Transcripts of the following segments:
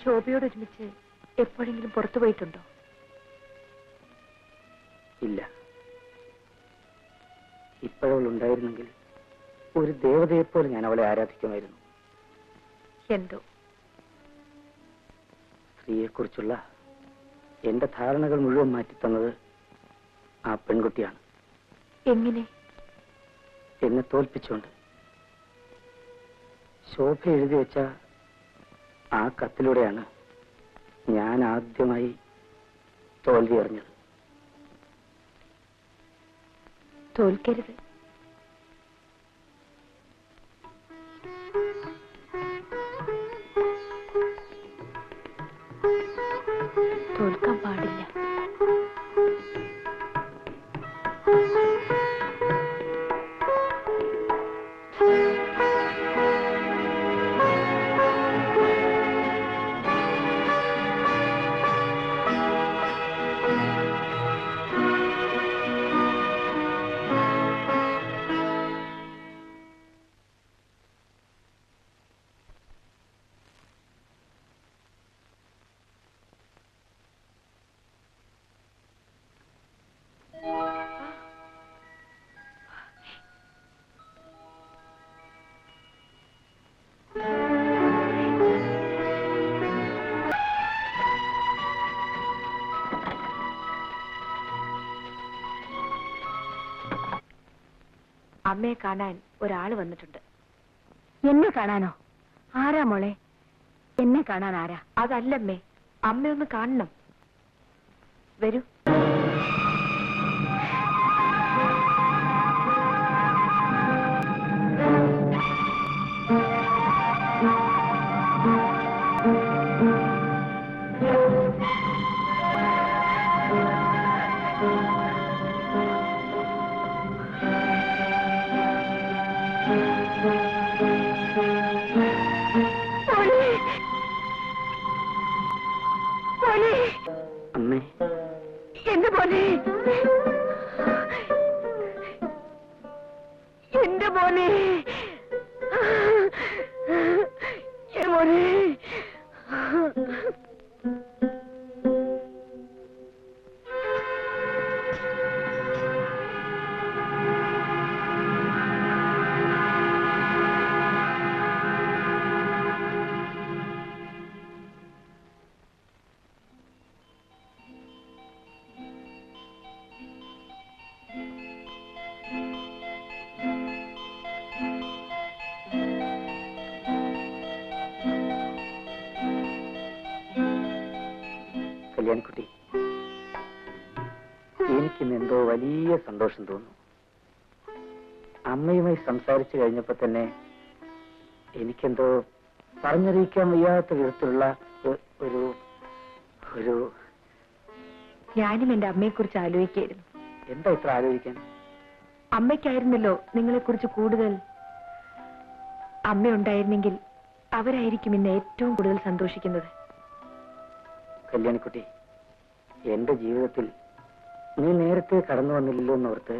ശോഭയോട് ഒരുമിച്ച് എപ്പോഴെങ്കിലും പുറത്തു പോയിട്ടുണ്ടോ? ഇല്ല. ഇപ്പോഴവൾ ഉണ്ടായിരുന്നെങ്കിൽ ഒരു ദേവതയെപ്പോലെ ഞാൻ അവളെ ആരാധിക്കുമായിരുന്നു. എന്തോ സ്ത്രീയെക്കുറിച്ചുള്ള എന്റെ ധാരണകൾ മുഴുവൻ മാറ്റിത്തന്നത് ആ പെൺകുട്ടിയാണ്. എങ്ങനെ? എന്നെ തോൽപ്പിച്ചുകൊണ്ട്. ശോഭ എഴുതി വെച്ച ആ കത്തിലൂടെയാണ് ഞാൻ ആദ്യമായി തോൽവി അറിഞ്ഞത്. തോൽക്കരുത്. തോൽക്കാൻ പാടില്ല. അമ്മയെ കാണാൻ ഒരാള് വന്നിട്ടുണ്ട്. എന്നെ കാണാനോ? ആരാ മോളെ? എന്നെ കാണാൻ ആരാ? അതല്ലമ്മേ, അമ്മയൊന്ന് കാണണം. വരൂ. അമ്മേ, എന്റെ മോനെ, എന്റെ മോനെ, മോനെ. കല്യാണിക്കുട്ടി, എനിക്കിന്ന് എന്തോ വലിയ സന്തോഷം തോന്നുന്നു. അമ്മയുമായി സംസാരിച്ചു കഴിഞ്ഞപ്പോ തന്നെ എനിക്കെന്തോ പറഞ്ഞറിയിക്കാൻ വയ്യാത്ത വിധത്തിലുള്ള ഒരു ഒരു ഞാനും എന്റെ അമ്മയെക്കുറിച്ച് ആലോചിക്കായിരുന്നു. എന്താ ഇത്ര ആലോചിക്കാൻ? അമ്മയ്ക്കായിരുന്നല്ലോ നിങ്ങളെക്കുറിച്ച് കൂടുതൽ. അമ്മയുണ്ടായിരുന്നെങ്കിൽ അവരായിരിക്കും ഇന്ന് ഏറ്റവും കൂടുതൽ സന്തോഷിക്കുന്നത്. കല്യാണിക്കുട്ടി, എന്റെ ജീവിതത്തിൽ നീ നേരത്തെ കടന്നു വന്നില്ലല്ലോ എന്നോർത്ത്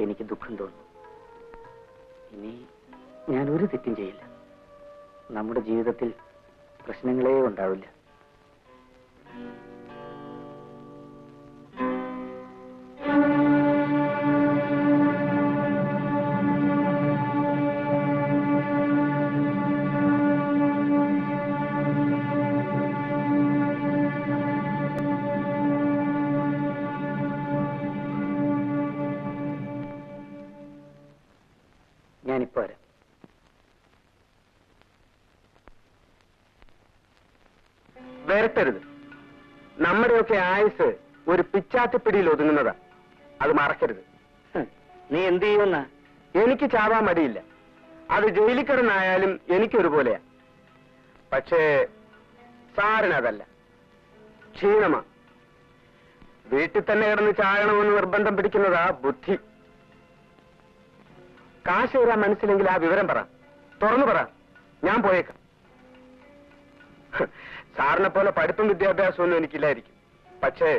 എനിക്ക് ദുഃഖം തോന്നുന്നു. ഇനി ഞാൻ ഒരു തെറ്റും ചെയ്യില്ല. നമ്മുടെ ജീവിതത്തിൽ പ്രശ്നങ്ങളേ ഉണ്ടാവില്ല. ഞാനിപ്പോ വരാം. വരട്ടരുത്. നമ്മുടെയൊക്കെ ആയുസ് ഒരു പിച്ചാത്തിപ്പിടിയിൽ ഒതുങ്ങുന്നതാ. അത് മറക്കരുത്. നീ എന്ത് ചെയ്യുന്ന? എനിക്ക് ചാവാൻ മടിയില്ല. അത് ജയിലിൽ കിടന്നായാലും എനിക്കൊരുപോലെയാ. പക്ഷേ സാറിനതല്ല, ക്ഷീണമാ. വീട്ടിൽ തന്നെ കിടന്ന് ചാകണമെന്ന് നിർബന്ധം പിടിക്കുന്നതാ ബുദ്ധി. കാശ് തരാൻ മനസ്സിലെങ്കിൽ ആ വിവരം പറ, തുറന്നു പറ, ഞാൻ പോയേക്കാം. സാറിനെ പോലെ പഠിപ്പും വിദ്യാഭ്യാസമൊന്നും എനിക്കില്ലായിരിക്കും. പക്ഷേ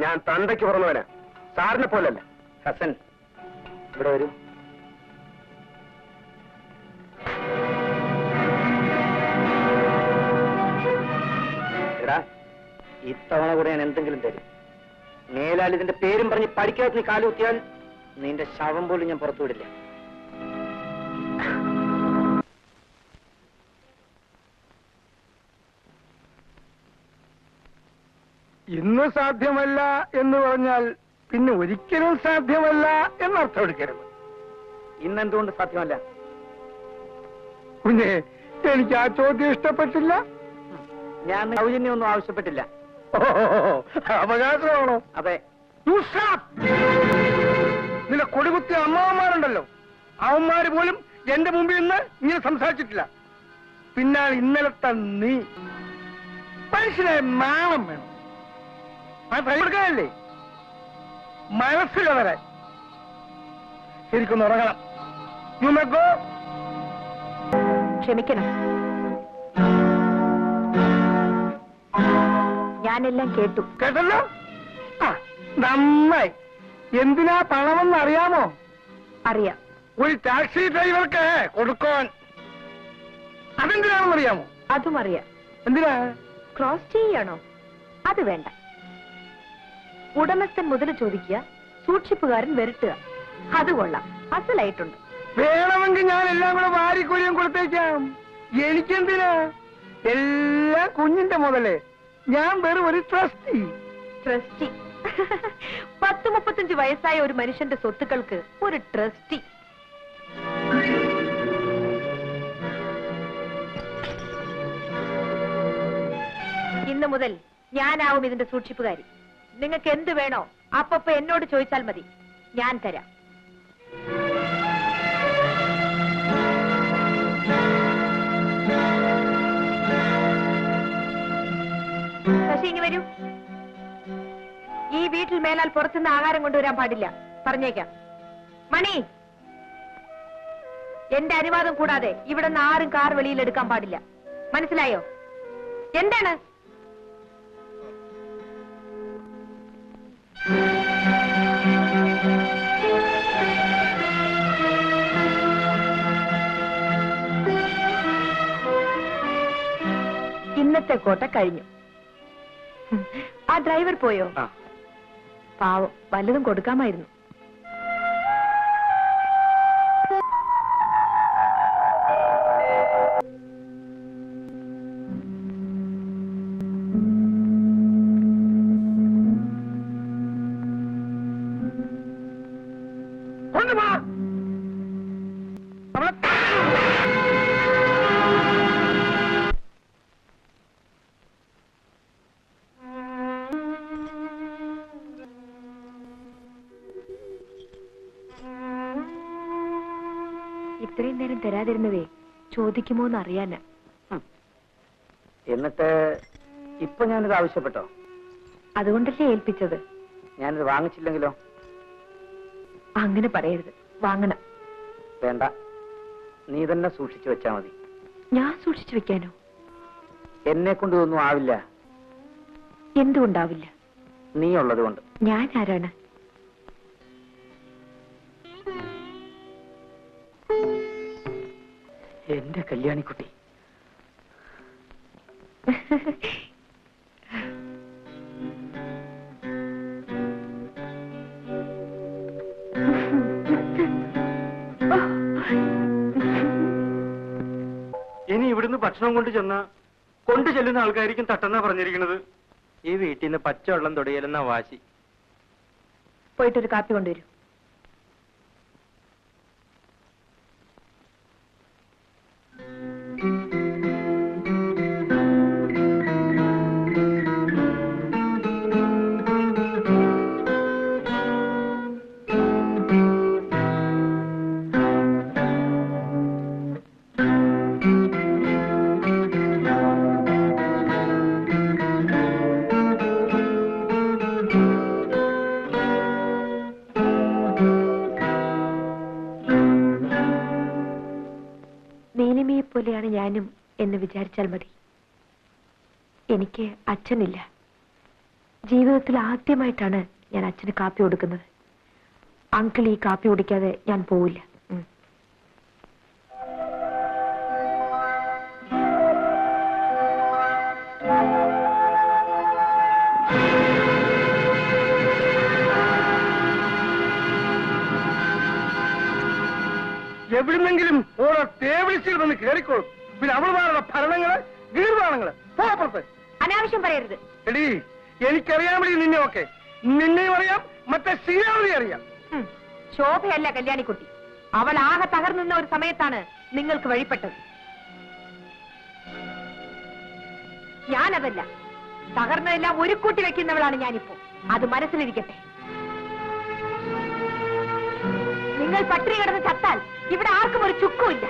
ഞാൻ തന്തയ്ക്ക് പുറന്നവനാ, സാറിനെ പോലല്ല. ഹസൻ, ഇവിടെ വരൂ. ഇത്തവണ കൂടെ ഞാൻ എന്തെങ്കിലും തരും. മേലാൽ ഇതിന്റെ പേരും പറഞ്ഞ് പഠിക്കാത്ത നീ കാലുകുത്തിയാൽ നിന്റെ ശവം പോലും ഞാൻ പുറത്തുവിടില്ല. ഇന്ന് സാധ്യമല്ല എന്ന് പറഞ്ഞാൽ പിന്നെ ഒരിക്കലും സാധ്യമല്ല എന്നർത്ഥം എടുക്കരുത്. ഇന്നെന്തുകൊണ്ട് സാധ്യമല്ല? കുഞ്ഞെ, എനിക്ക് ആ ചോദ്യം ഇഷ്ടപ്പെട്ടില്ല. ഞാൻ സൗജന്യമൊന്നും ആവശ്യപ്പെട്ടില്ല. അവകാശമാണോ? അതെ. നിന്റെ കൊടികുത്തിയ അമ്മാവന്മാരുണ്ടല്ലോ, അവന്മാര് പോലും എന്റെ മുമ്പിൽ നിന്ന് ഇങ്ങനെ സംസാരിച്ചിട്ടില്ല. പിന്നെ ഇന്നലത്തെ നീ മനുഷ്യനെ നാണം വേണം. ആ എടുക്കാനല്ലേ മനസ്സിൽ വരാൻ. ശരിക്കൊന്ന് ഉറങ്ങണം. യുമക്കോ ക്ഷമിക്കണം, ഞാനെല്ലാം കേട്ടു. കേട്ടല്ലോ? ആ, നന്നായി. എന്തിനാ പണമെന്ന് അറിയാമോ? അറിയാം. ഒരു ടാക്സി ഡ്രൈവർക്ക് കൊടുക്കാൻ. അതെന്തിനാണെന്ന് അറിയാമോ? അതും അറിയാം. എന്തിനാ? ക്രോസ് ചെയ്യണോ? അത് വേണ്ട. ഉടമസ്ഥൻ മുതൽ ചോദിക്കുക, സൂക്ഷിപ്പുകാരൻ വരട്ടുക. അത് കൊള്ളാം, അസലായിട്ടുണ്ട്. വേണമെങ്കിൽ ഞാൻ എല്ലാം കൂടെ വാരിക്കൊരിയും കൊടുത്തേക്കാം. എനിക്കെന്തിനാ? എല്ലാം കുഞ്ഞിന്റെ മുതലേ. ഞാൻ വെറും ഒരു ട്രസ്റ്റി. ട്രസ്റ്റി? 10-35 വയസ്സായ ഒരു മനുഷ്യന്റെ സ്വത്തുക്കൾക്ക് ഒരു ട്രസ്റ്റി? ഇന്ന് മുതൽ ഞാനാവും ഇതിന്റെ സൂക്ഷിപ്പുകാരി. നിങ്ങൾക്ക് എന്ത് വേണോ അപ്പപ്പ എന്നോട് ചോദിച്ചാൽ മതി, ഞാൻ തരാം. ശശി, ഇനി വരൂ. ഈ വീട്ടിൽ മേലാൽ പുറത്തുനിന്ന് ആഹാരം കൊണ്ടുവരാൻ പാടില്ല, പറഞ്ഞേക്കാം. മണി, എന്റെ അനുവാദം കൂടാതെ ഇവിടെ നിന്ന് ആരും കാർ വെളിയിൽ എടുക്കാൻ പാടില്ല, മനസ്സിലായോ? എന്താണ്? ഇന്നത്തെ കോട്ട കഴിഞ്ഞു. ആ ഡ്രൈവർ പോയോ? പാവം, വല്ലതും കൊടുക്കാമായിരുന്നു. ഇത്രയും നേരം തരാതിരുന്നതേ ചോദിക്കുമോ എന്ന് അറിയാന്. എന്നിട്ട് ഇപ്പൊ ഞാനിത് ആവശ്യപ്പെട്ടോ? അതുകൊണ്ടല്ലേ ഏൽപ്പിച്ചത്. ഞാനിത് വാങ്ങിച്ചില്ലെങ്കിലോ? അങ്ങനെ പറയരുത്, വാങ്ങണം. വേണ്ട, നീ തന്നെ സൂക്ഷിച്ചു വെച്ചാ മതി. ഞാൻ സൂക്ഷിച്ചു വെക്കാനോ? എന്നെ കൊണ്ട് ഇതൊന്നും ആവില്ല. എന്തുകൊണ്ടാവില്ല? നീ ഉള്ളത് കൊണ്ട്. ഞാൻ ആരാണ്? എന്റെ കല്യാണിക്കുട്ടി. ഇനി ഇവിടുന്ന് ഭക്ഷണം കൊണ്ട് ചെല്ലുന്ന ആൾക്കാരിക്കും തട്ടെന്നാ പറഞ്ഞിരിക്കുന്നത്. ഈ വീട്ടിൽ നിന്ന് പച്ചവെള്ളം തൊടിയലെന്ന വാശി. പോയിട്ടൊരു കാപ്പി കൊണ്ടുവരൂ. പോലെയാണ് ഞാനും എന്ന് വിചാരിച്ചാൽ മതി. എനിക്ക് അച്ഛനില്ല. ജീവിതത്തിൽ ആദ്യമായിട്ടാണ് ഞാൻ അച്ഛന് കാപ്പി കൊടുക്കുന്നത്. അങ്കിൾ ഈ കാപ്പി കുടിക്കാതെ ഞാൻ പോവില്ല. എവിടുന്നെങ്കിലും ഓരോ തേവിളിച്ചിൽ വന്ന് കയറിക്കോളും. പിന്നെ അവളുമാരുടെ ഭരണങ്ങള് വീർവാണങ്ങള് പോപ്പുറത്ത് അനാവശ്യം പറയരുത്. എടീ, എനിക്കറിയാമടി നിന്നെ ഒക്കെ. നിന്നെയും അറിയാം, മറ്റേ ശ്രീരാമനെ അറിയാം. ശോഭയല്ല കല്യാണിക്കുട്ടി. അവൾ ആകെ തകർന്നുന്ന ഒരു സമയത്താണ് നിങ്ങൾക്ക് വഴിപ്പെട്ടത്. ഞാനതല്ല, തകർന്നതെല്ലാം ഒരു കൂട്ടി വെക്കുന്നവളാണ് ഞാനിപ്പോ. അത് മനസ്സിലിരിക്കട്ടെ. നിങ്ങൾ പട്ടിണി കിടന്ന് ചത്താൽ ഇവിടെ ആർക്കും ഒരു ചുക്കുമില്ല.